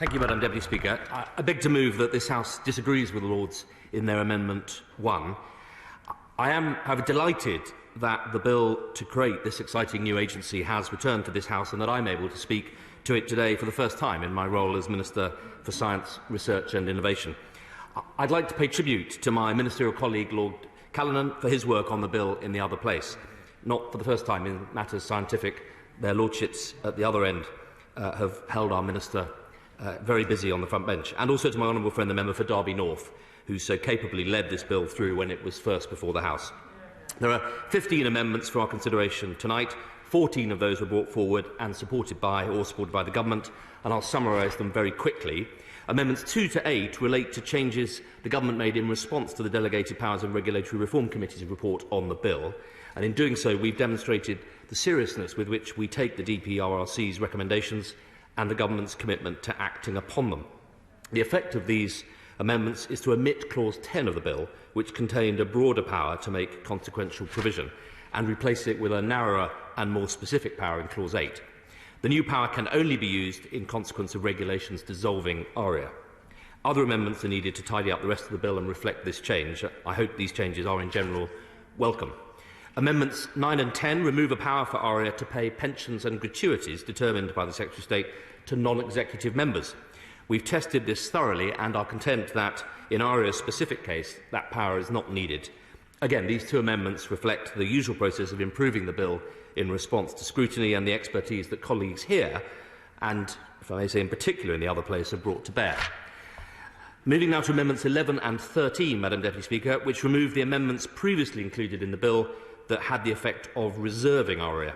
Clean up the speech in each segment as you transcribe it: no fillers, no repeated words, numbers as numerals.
Thank you, Madam Deputy Speaker. I beg to move that this House disagrees with the Lords in their Amendment 1. I am, however, delighted that the bill to create this exciting new agency has returned to this House and that I am able to speak to it today for the first time in my role as Minister for Science, Research and Innovation. I'd like to pay tribute to my ministerial colleague, Lord Callanan, for his work on the bill in the other place. Not for the first time in matters scientific, their lordships at the other end have held our minister very busy on the front bench, and also to my honourable friend, the member for Derby North, who so capably led this bill through when it was first before the House. There are 15 amendments for our consideration tonight. 14 of those were brought forward and supported by the Government, and I'll summarise them very quickly. Amendments 2 to 8 relate to changes the Government made in response to the Delegated Powers and Regulatory Reform Committee's report on the bill, and in doing so we've demonstrated the seriousness with which we take the DPRRC's recommendations and the Government's commitment to acting upon them. The effect of these amendments is to omit Clause 10 of the bill, which contained a broader power to make consequential provision, and replace it with a narrower and more specific power in Clause 8. The new power can only be used in consequence of regulations dissolving ARIA. Other amendments are needed to tidy up the rest of the bill and reflect this change. I hope these changes are in general welcome. Amendments 9 and 10 remove a power for ARIA to pay pensions and gratuities determined by the Secretary of State to non-executive members. We've tested this thoroughly and are content that, in ARIA's specific case, that power is not needed. Again, these two amendments reflect the usual process of improving the bill in response to scrutiny and the expertise that colleagues here, and, if I may say in particular in the other place, have brought to bear. Moving now to Amendments 11 and 13, Madam Deputy Speaker, which remove the amendments previously included in the bill that had the effect of reserving ARIA.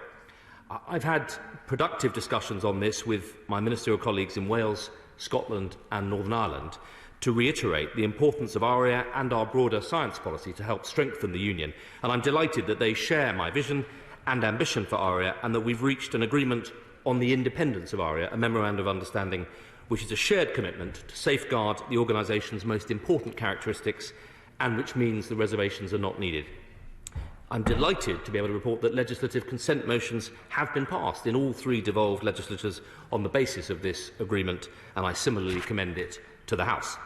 I've had productive discussions on this with my ministerial colleagues in Wales, Scotland and Northern Ireland to reiterate the importance of ARIA and our broader science policy to help strengthen the Union, and I'm delighted that they share my vision and ambition for ARIA and that we've reached an agreement on the independence of ARIA, a memorandum of understanding which is a shared commitment to safeguard the organisation's most important characteristics and which means the reservations are not needed. I'm delighted to be able to report that legislative consent motions have been passed in all three devolved legislatures on the basis of this agreement, and I similarly commend it to the House.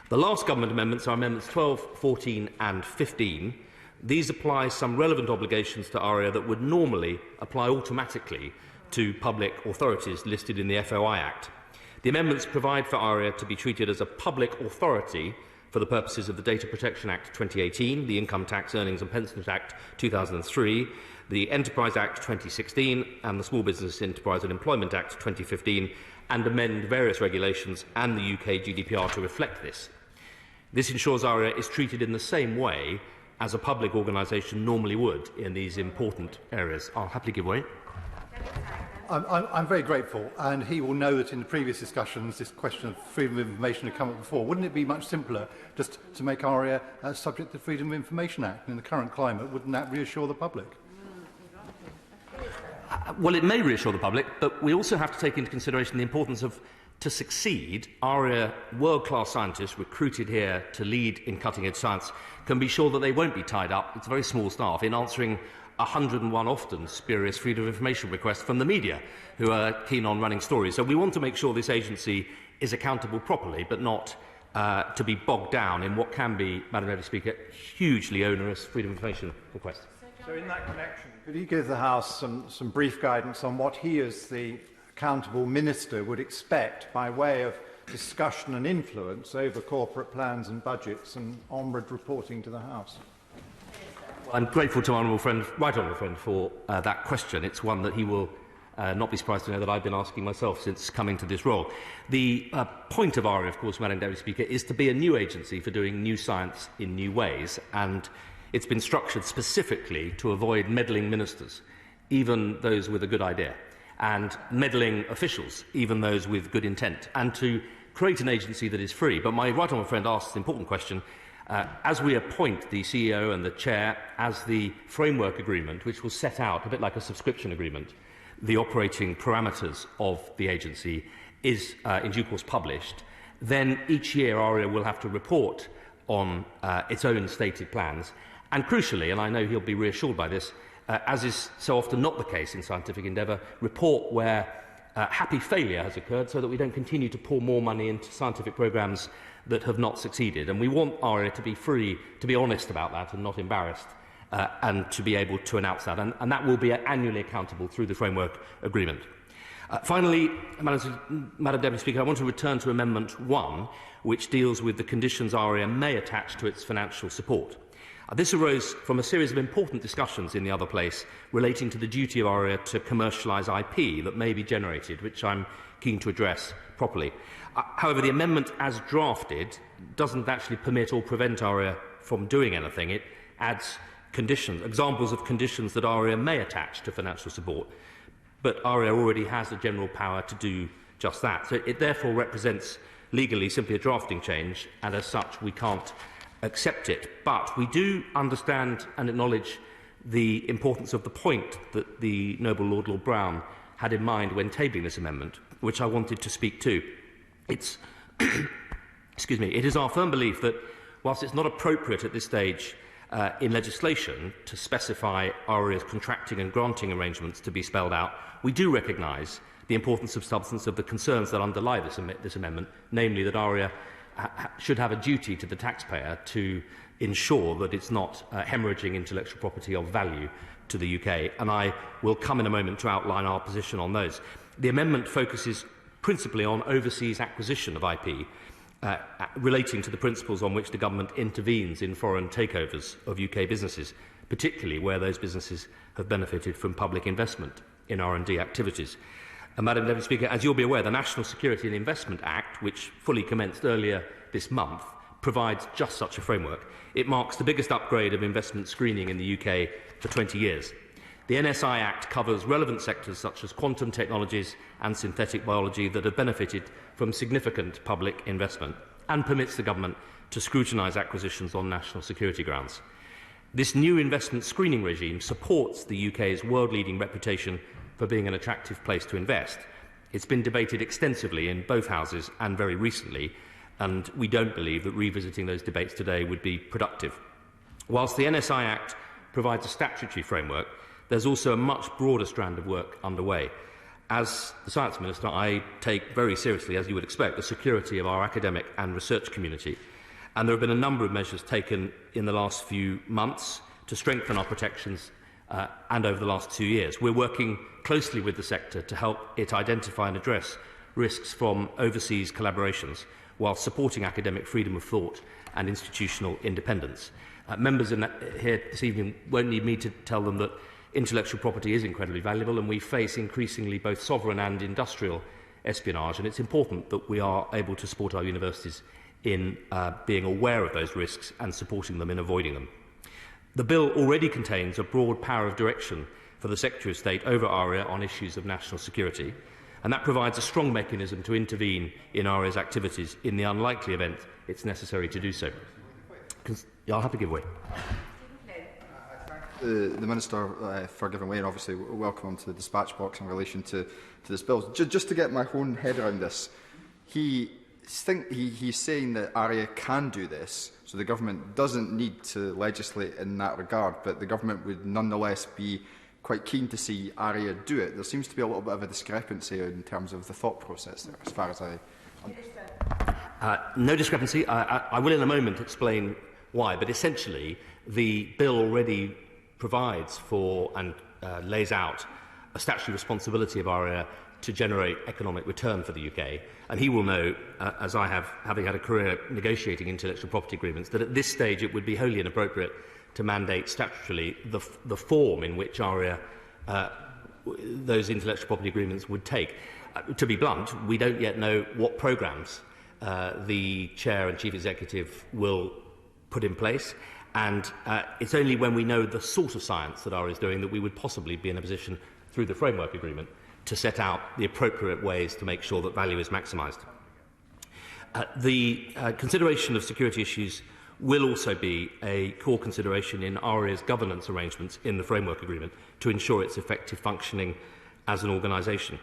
The last government amendments are Amendments 12, 14 and 15. These apply some relevant obligations to ARIA that would normally apply automatically to public authorities listed in the FOI Act. The amendments provide for ARIA to be treated as a public authority for the purposes of the Data Protection Act 2018, the Income Tax, Earnings and Pensions Act 2003, the Enterprise Act 2016 and the Small Business Enterprise and Employment Act 2015, and amend various regulations and the UK GDPR to reflect this. This ensures ARIA is treated in the same way as a public organisation normally would in these important areas. I'll happily give way. I'm very grateful, and he will know that in the previous discussions this question of freedom of information had come up before. Wouldn't it be much simpler just to make ARIA subject to the Freedom of Information Act? And in the current climate, wouldn't that reassure the public? Well, it may reassure the public, but we also have to take into consideration the importance of, to succeed, ARIA world-class scientists recruited here to lead in cutting-edge science can be sure that they won't be tied up, it's a very small staff, in answering 101 often spurious freedom of information requests from the media, who are keen on running stories. So we want to make sure this agency is accountable properly, but not to be bogged down in what can be, Madam Deputy Speaker, hugely onerous freedom of information requests. So in that connection, could you give the House some brief guidance on what he, as the accountable minister, would expect by way of discussion and influence over corporate plans and budgets and onward reporting to the House? I'm grateful to my right honourable friend for that question. It's one that he will not be surprised to know that I've been asking myself since coming to this role. The point of ARIA, of course, Madam Deputy Speaker, is to be a new agency for doing new science in new ways, and it's been structured specifically to avoid meddling ministers, even those with a good idea, and meddling officials, even those with good intent, and to create an agency that is free. But my right honourable friend asks an important question. As we appoint the CEO and the Chair, as the framework agreement, which will set out, a bit like a subscription agreement, the operating parameters of the agency, is in due course published, then each year ARIA will have to report on its own stated plans, and crucially, and I know he'll be reassured by this, as is so often not the case in scientific endeavour, report where happy failure has occurred so that we don't continue to pour more money into scientific programmes that have not succeeded. And we want ARIA to be free to be honest about that and not embarrassed, and to be able to announce that. And that will be annually accountable through the framework agreement. Finally, Madam Deputy Speaker, I want to return to Amendment 1, which deals with the conditions ARIA may attach to its financial support. This arose from a series of important discussions in the other place relating to the duty of ARIA to commercialise IP that may be generated, which I'm keen to address properly. However, the amendment as drafted doesn't actually permit or prevent ARIA from doing anything. It adds conditions, examples of conditions that ARIA may attach to financial support, but ARIA already has the general power to do just that. So it therefore represents legally simply a drafting change, and as such we can't accept it. But we do understand and acknowledge the importance of the point that the Noble Lord Browne had in mind when tabling this amendment, which I wanted to speak to. It's excuse me, it is our firm belief that whilst it's not appropriate at this stage in legislation to specify ARIA's contracting and granting arrangements to be spelled out, we do recognise the importance of substance of the concerns that underlie this amendment, namely that ARIA should have a duty to the taxpayer to ensure that it's not hemorrhaging intellectual property of value to the UK, and I will come in a moment to outline our position on those. The amendment focuses principally on overseas acquisition of IP, relating to the principles on which the government intervenes in foreign takeovers of UK businesses, particularly where those businesses have benefited from public investment in R&D activities. Madam Deputy Speaker, as you'll be aware, the National Security and Investment Act, which fully commenced earlier this month, provides just such a framework. It marks the biggest upgrade of investment screening in the UK for 20 years. The NSI Act covers relevant sectors such as quantum technologies and synthetic biology that have benefited from significant public investment and permits the government to scrutinise acquisitions on national security grounds. This new investment screening regime supports the UK's world-leading reputation for being an attractive place to invest. It's been debated extensively in both houses and very recently, and we don't believe that revisiting those debates today would be productive. Whilst the NSI Act provides a statutory framework, there's also a much broader strand of work underway. As the Science Minister, I take very seriously, as you would expect, the security of our academic and research community, and there have been a number of measures taken in the last few months to strengthen our protections and over the last 2 years. We're working closely with the sector to help it identify and address risks from overseas collaborations while supporting academic freedom of thought and institutional independence. Members here this evening won't need me to tell them that intellectual property is incredibly valuable, and we face increasingly both sovereign and industrial espionage, and it's important that we are able to support our universities in being aware of those risks and supporting them in avoiding them. The bill already contains a broad power of direction for the Secretary of State over ARIA on issues of national security, and that provides a strong mechanism to intervene in ARIA's activities in the unlikely event it's necessary to do so. I'll have to give way. The Minister for giving way, and obviously welcome him to the dispatch box in relation to this bill. Just to get my own head around this, he's saying that ARIA can do this, so the government doesn't need to legislate in that regard, but the government would nonetheless be quite keen to see ARIA do it. There seems to be a little bit of a discrepancy in terms of the thought process there, as far as I no discrepancy. I will in a moment explain why, but essentially the bill already provides for and lays out a statutory responsibility of ARIA to generate economic return for the UK. And he will know, as I have, having had a career negotiating intellectual property agreements, that at this stage it would be wholly inappropriate to mandate statutorily the form in which ARIA, those intellectual property agreements would take. To be blunt, we don't yet know what programmes the Chair and Chief Executive will put in place, and it's only when we know the sort of science that ARIA is doing that we would possibly be in a position, through the framework agreement, to set out the appropriate ways to make sure that value is maximised. The consideration of security issues will also be a core consideration in ARIA's governance arrangements in the framework agreement to ensure its effective functioning as an organisation.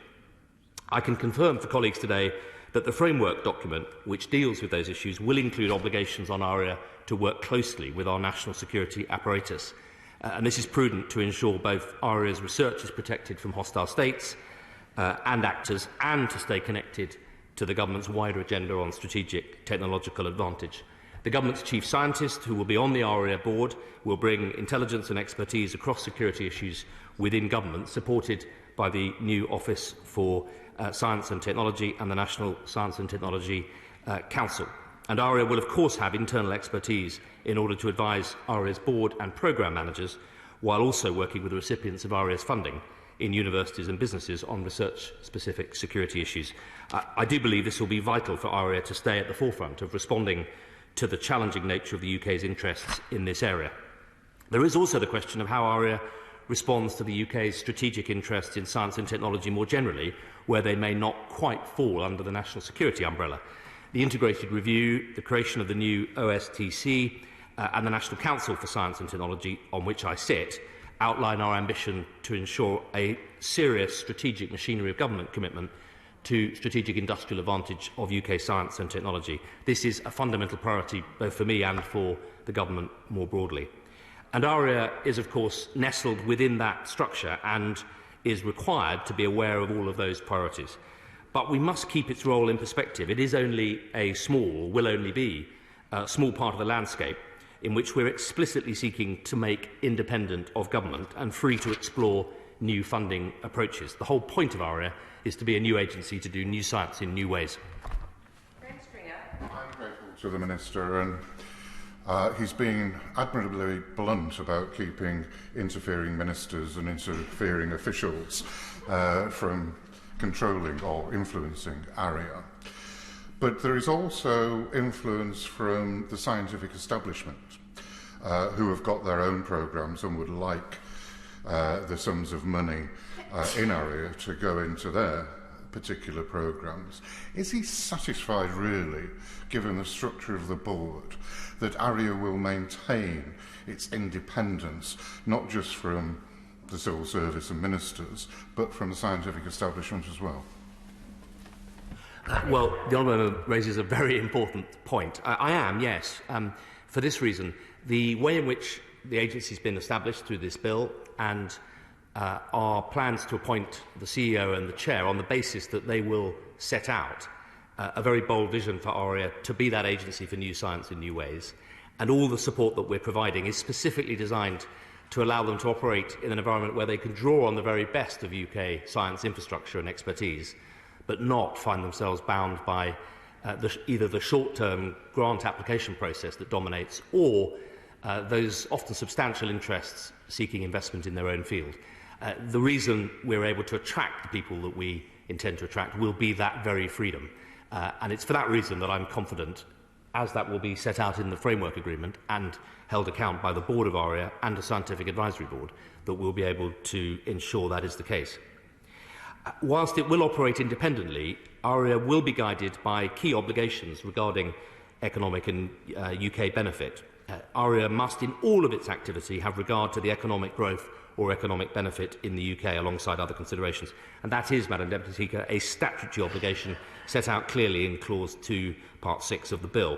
I can confirm for colleagues today that the framework document, which deals with those issues, will include obligations on ARIA to work closely with our national security apparatus. And this is prudent to ensure both ARIA's research is protected from hostile states and actors, and to stay connected to the government's wider agenda on strategic technological advantage. The government's chief scientist, who will be on the ARIA board, will bring intelligence and expertise across security issues within government, supported by the new Office for Science and Technology and the National Science and Technology Council. And ARIA will, of course, have internal expertise in order to advise ARIA's board and programme managers, while also working with the recipients of ARIA's funding in universities and businesses on research-specific security issues. I do believe this will be vital for ARIA to stay at the forefront of responding to the challenging nature of the UK's interests in this area. There is also the question of how ARIA responds to the UK's strategic interests in science and technology more generally, where they may not quite fall under the national security umbrella. The integrated review, the creation of the new OSTC and the National Council for Science and Technology, on which I sit, outline our ambition to ensure a serious strategic machinery of government commitment to strategic industrial advantage of UK science and technology. This is a fundamental priority both for me and for the government more broadly. And ARIA is, of course, nestled within that structure and is required to be aware of all of those priorities. But we must keep its role in perspective. It is only a small, or will only be, a small part of the landscape in which we're explicitly seeking to make independent of government and free to explore new funding approaches. The whole point of ARIA is to be a new agency to do new science in new ways. I'm grateful to the Minister, and he's been admirably blunt about keeping interfering ministers and interfering officials from controlling or influencing ARIA. But there is also influence from the scientific establishment, who have got their own programmes and would like the sums of money in ARIA to go into their particular programmes. Is he satisfied, really, given the structure of the board, that ARIA will maintain its independence, not just from the civil service and ministers, but from the scientific establishment as well? Well, the Honourable Member raises a very important point. I am, yes. For this reason, the way in which the agency has been established through this bill and our plans to appoint the CEO and the Chair on the basis that they will set out a very bold vision for ARIA to be that agency for new science in new ways, and all the support that we're providing is specifically designed to allow them to operate in an environment where they can draw on the very best of UK science infrastructure and expertise, but not find themselves bound by either the short-term grant application process that dominates or those often substantial interests seeking investment in their own field. The reason we're able to attract the people that we intend to attract will be that very freedom. And it's for that reason that I'm confident, as that will be set out in the framework agreement and held account by the board of ARIA and a scientific advisory board, that we'll be able to ensure that is the case. Whilst it will operate independently, ARIA will be guided by key obligations regarding economic and UK benefit. ARIA must, in all of its activity, have regard to the economic growth or economic benefit in the UK alongside other considerations. And that is, Madam Deputy Speaker, a statutory obligation set out clearly in Clause 2, Part 6 of the Bill.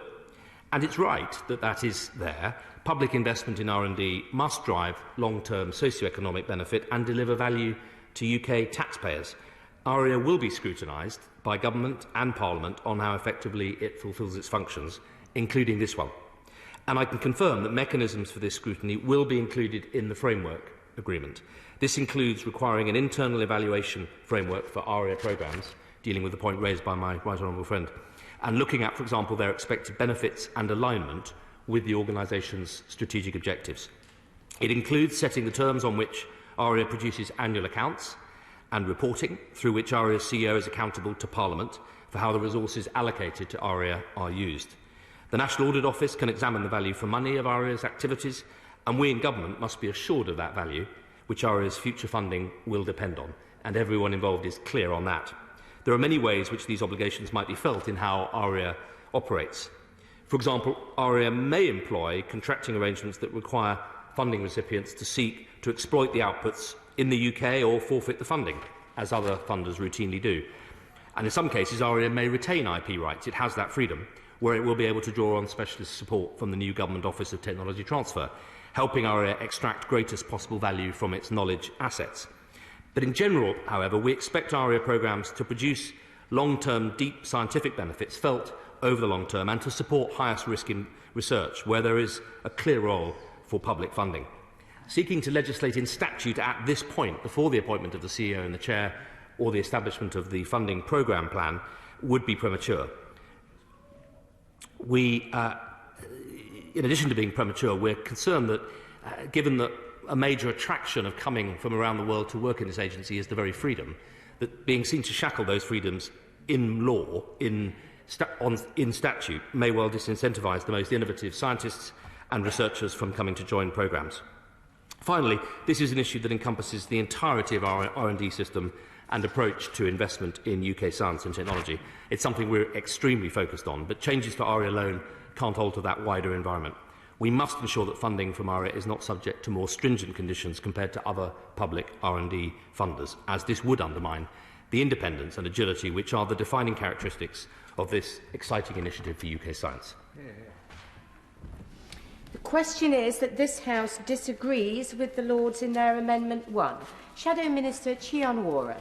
And it's right that that is there. Public investment in R&D must drive long-term socio-economic benefit and deliver value to UK taxpayers. ARIA will be scrutinised by Government and Parliament on how effectively it fulfils its functions, including this one. And I can confirm that mechanisms for this scrutiny will be included in the framework agreement. This includes requiring an internal evaluation framework for ARIA programmes, dealing with the point raised by my right honourable friend, and looking at, for example, their expected benefits and alignment with the organisation's strategic objectives. It includes setting the terms on which ARIA produces annual accounts and reporting, through which ARIA's CEO is accountable to Parliament for how the resources allocated to ARIA are used. The National Audit Office can examine the value for money of ARIA's activities, and we in Government must be assured of that value, which ARIA's future funding will depend on, and everyone involved is clear on that. There are many ways which these obligations might be felt in how ARIA operates. For example, ARIA may employ contracting arrangements that require funding recipients to seek to exploit the outputs in the UK or forfeit the funding, as other funders routinely do. And in some cases, ARIA may retain IP rights. It has that freedom, where it will be able to draw on specialist support from the new Government Office of Technology Transfer, helping ARIA extract greatest possible value from its knowledge assets. But in general, however, we expect ARIA programmes to produce long-term, deep scientific benefits felt over the long term and to support highest risk in research, where there is a clear role for public funding. Seeking to legislate in statute at this point, before the appointment of the CEO and the Chair or the establishment of the funding programme plan, would be premature. In addition to being premature, we're concerned that, given that a major attraction of coming from around the world to work in this agency is the very freedom, that being seen to shackle those freedoms in law, in statute, may well disincentivise the most innovative scientists and researchers from coming to join programmes. Finally, this is an issue that encompasses the entirety of our R&D system and approach to investment in UK science and technology. It's something we're extremely focused on, but changes to ARIA alone can't alter that wider environment. We must ensure that funding from ARIA is not subject to more stringent conditions compared to other public R&D funders, as this would undermine the independence and agility which are the defining characteristics of this exciting initiative for UK science. The question is that this House disagrees with the Lords in their Amendment 1. Shadow Minister Chion Wara.